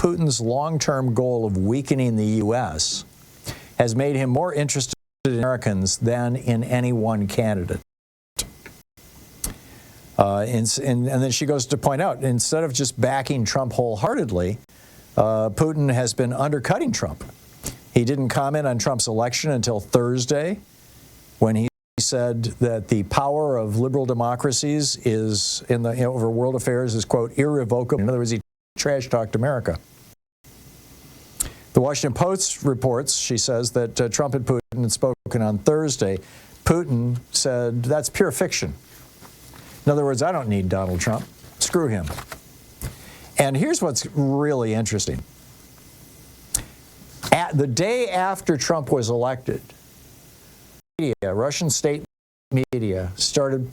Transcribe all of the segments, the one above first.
Putin's long-term goal of weakening the U.S. has made him more interested in Americans than in any one candidate. And then she goes to point out, instead of just backing Trump wholeheartedly, Putin has been undercutting Trump. He didn't comment on Trump's election until Thursday, when he said that the power of liberal democracies is over world affairs is, quote, irrevocable. In other words, he trash talked America. The Washington Post reports, she says, that Trump and Putin had spoken on Thursday. Putin said, that's pure fiction. In other words, I don't need Donald Trump. Screw him. And here's what's really interesting. At the day after Trump was elected, Russian state media started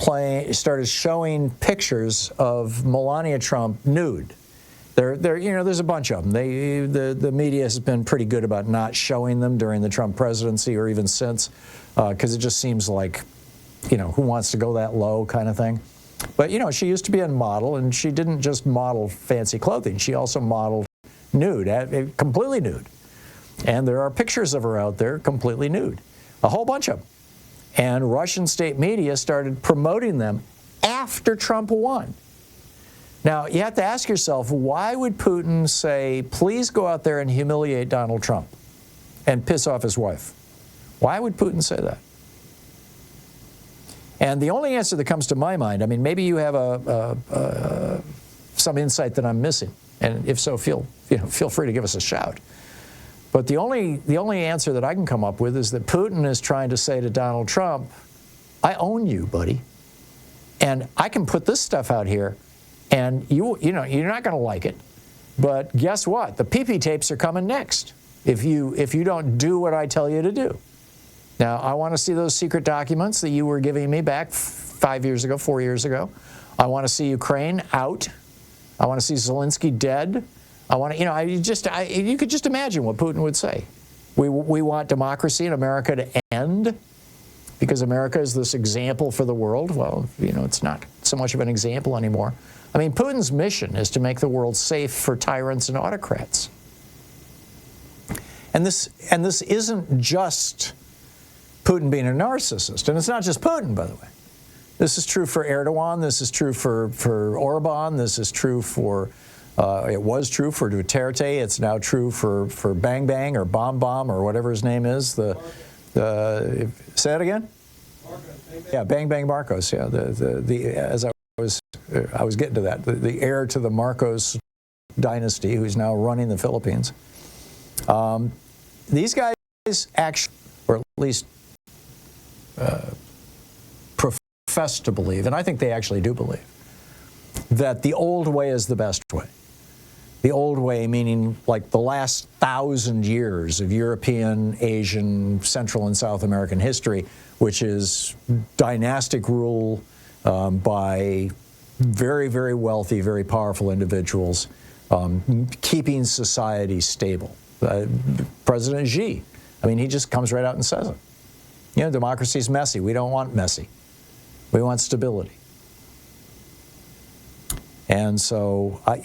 showing pictures of Melania Trump nude. There's a bunch of them. The media has been pretty good about not showing them during the Trump presidency or even since, because it just seems like, who wants to go that low kind of thing. But, she used to be a model, and she didn't just model fancy clothing. She also modeled nude, completely nude. And there are pictures of her out there completely nude, a whole bunch of them. And Russian state media started promoting them after Trump won. Now, you have to ask yourself, why would Putin say, please go out there and humiliate Donald Trump and piss off his wife? Why would Putin say that? And the only answer that comes to my mind, maybe you have some insight that I'm missing, and if so, feel free to give us a shout. But the only answer that I can come up with is that Putin is trying to say to Donald Trump, I own you, buddy, and I can put this stuff out here, and you're not going to like it, but guess what? The PP tapes are coming next if you don't do what I tell you to do. Now, I want to see those secret documents that you were giving me back 5 years ago, 4 years ago. I want to see Ukraine out. I want to see Zelensky dead. I want to, you could just imagine what Putin would say. We want democracy in America to end because America is this example for the world. Well, it's not so much of an example anymore. Putin's mission is to make the world safe for tyrants and autocrats. And this isn't just Putin being a narcissist. And it's not just Putin, by the way. This is true for Erdogan. This is true for Orban. This is true for, it was true for Duterte. It's now true for Bang Bang or Bomb Bomb or whatever his name is. Say that again? Marcos. Yeah, Bang Bang Marcos. Yeah, as I was getting to that. The heir to the Marcos dynasty, who's now running the Philippines. These guys actually, or at least profess to believe, and I think they actually do believe, that the old way is the best way. The old way meaning like the last 1,000 years of European, Asian, Central and South American history, which is dynastic rule by very, very wealthy, very powerful individuals, keeping society stable. President Xi, he just comes right out and says it. Democracy is messy. We don't want messy. We want stability. And so, I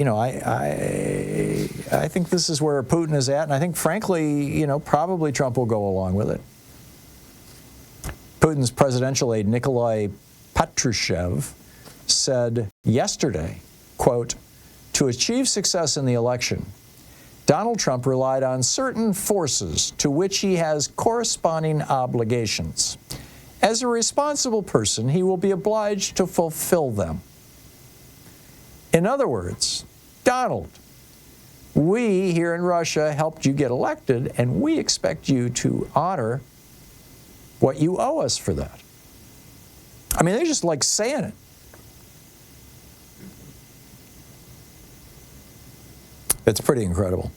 think this is where Putin is at, and I think, frankly, probably Trump will go along with it. Putin's presidential aide, Nikolai Patrushev, said yesterday, quote, to achieve success in the election, Donald Trump relied on certain forces to which he has corresponding obligations. As a responsible person, he will be obliged to fulfill them. In other words, Donald, we here in Russia helped you get elected, and we expect you to honor what you owe us for that. They're just like saying it. It's pretty incredible.